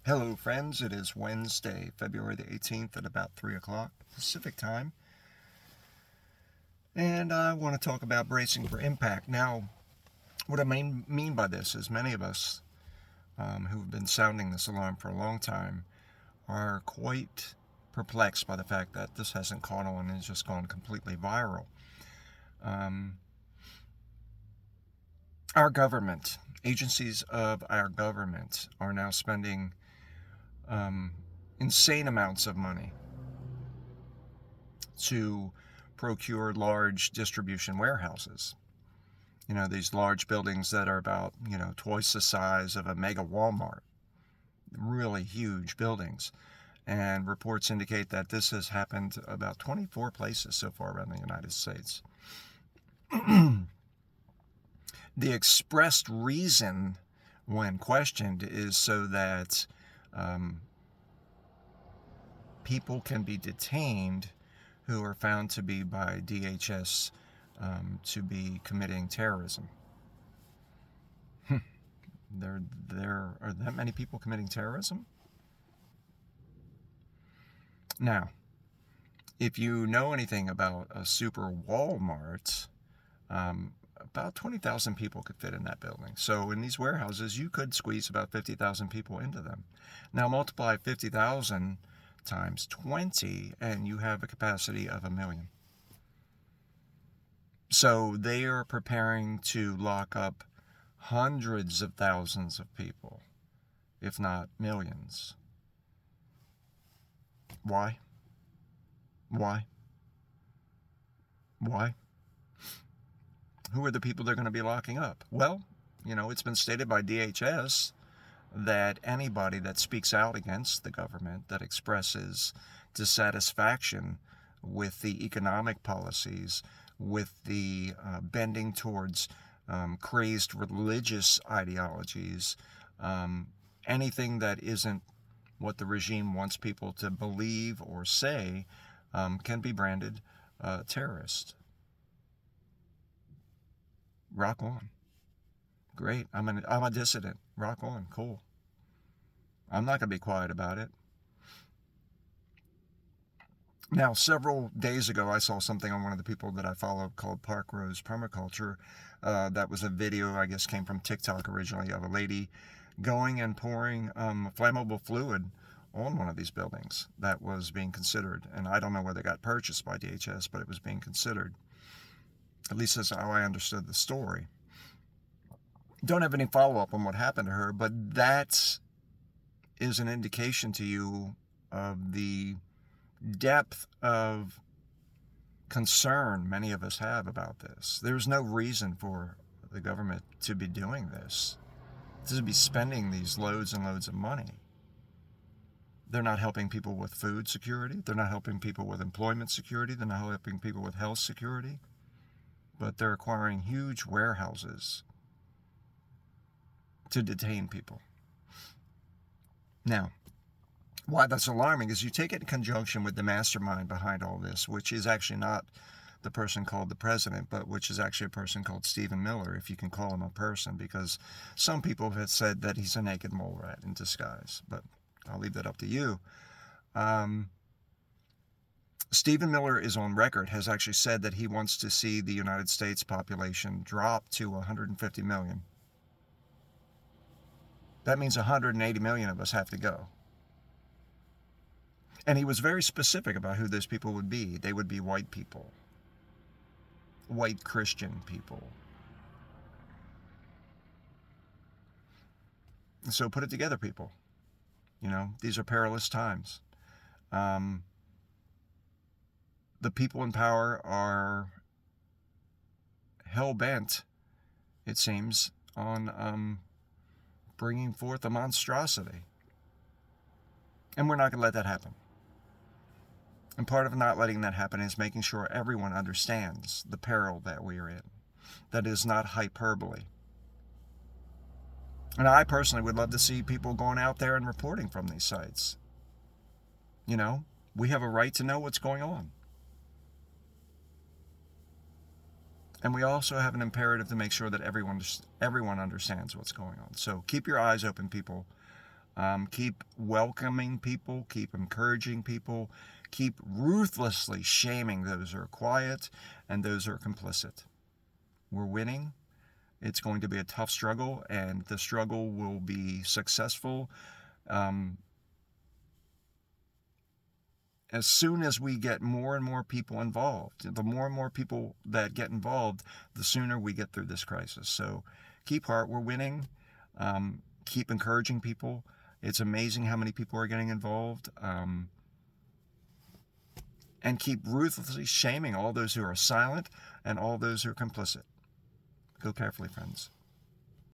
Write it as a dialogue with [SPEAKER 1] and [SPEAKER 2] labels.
[SPEAKER 1] Hello, friends. It is Wednesday, February the 18th at about 3 o'clock Pacific time. And I want to talk about bracing for impact. Now, what I mean by this is many of us who've been sounding this alarm for a long time are quite perplexed by the fact that this hasn't caught on and has just gone completely viral. Um, our government, agencies of our government, are now spending um, insane amounts of money to procure large distribution warehouses. These large buildings that are about, twice the size of a mega Walmart. Really huge buildings. And reports indicate that this has happened about 24 places so far around the United States. The expressed reason, when questioned, is so that people can be detained who are found to be by DHS to be committing terrorism. There are that many people committing terrorism? Now, if you know anything about a super Walmart, about 20,000 people could fit in that building. So in these warehouses, you could squeeze about 50,000 people into them. Now multiply 50,000 times 20, and you have a capacity of 1 million. So they are preparing to lock up hundreds of thousands of people, if not millions. Why? Why? Why? Who are the people they're going to be locking up? Well, it's been stated by DHS that anybody that speaks out against the government, that expresses dissatisfaction with the economic policies, with the bending towards crazed religious ideologies, anything that isn't what the regime wants people to believe or say, can be branded terrorist. Rock on. Great. I'm a dissident. Rock on. Cool. I'm not going to be quiet about it. Now, several days ago, I saw something on one of the people that I follow called Park Rose Permaculture. That was a video, I guess, came from TikTok originally, of a lady going and pouring flammable fluid on one of these buildings that was being considered. And I don't know whether it got purchased by DHS, but it was being considered. At least that's how I understood the story. Don't have any follow-up on what happened to her, but that is an indication to you of the depth of concern many of us have about this. There's no reason for the government to be doing this, to be spending these loads and loads of money. They're not helping people with food security. They're not helping people with employment security. They're not helping people with health security. But they're acquiring huge warehouses to detain people. Now, why that's alarming is you take it in conjunction with the mastermind behind all this, which is actually not the person called the president, but which is actually a person called Stephen Miller, if you can call him a person, because some people have said that he's a naked mole rat in disguise, but I'll leave that up to you. Stephen Miller is on record, has actually said that he wants to see the United States population drop to 150 million. That means 180 million of us have to go. And he was very specific about who those people would be. They would be white people, white Christian people. So put it together, people. These are perilous times. The people in power are hell-bent, it seems, on bringing forth a monstrosity. And we're not going to let that happen. And part of not letting that happen is making sure everyone understands the peril that we are in. That is not hyperbole. And I personally would love to see people going out there and reporting from these sites. We have a right to know what's going on. And we also have an imperative to make sure that everyone understands what's going on. So keep your eyes open, people. Keep welcoming people, keep encouraging people, keep ruthlessly shaming those who are quiet and those who are complicit. We're winning. It's going to be a tough struggle, and the struggle will be successful as soon as we get more and more people involved. The more and more people that get involved, the sooner we get through this crisis. So keep heart. We're winning. Keep encouraging people. It's amazing how many people are getting involved. And keep ruthlessly shaming all those who are silent and all those who are complicit. Go carefully, friends.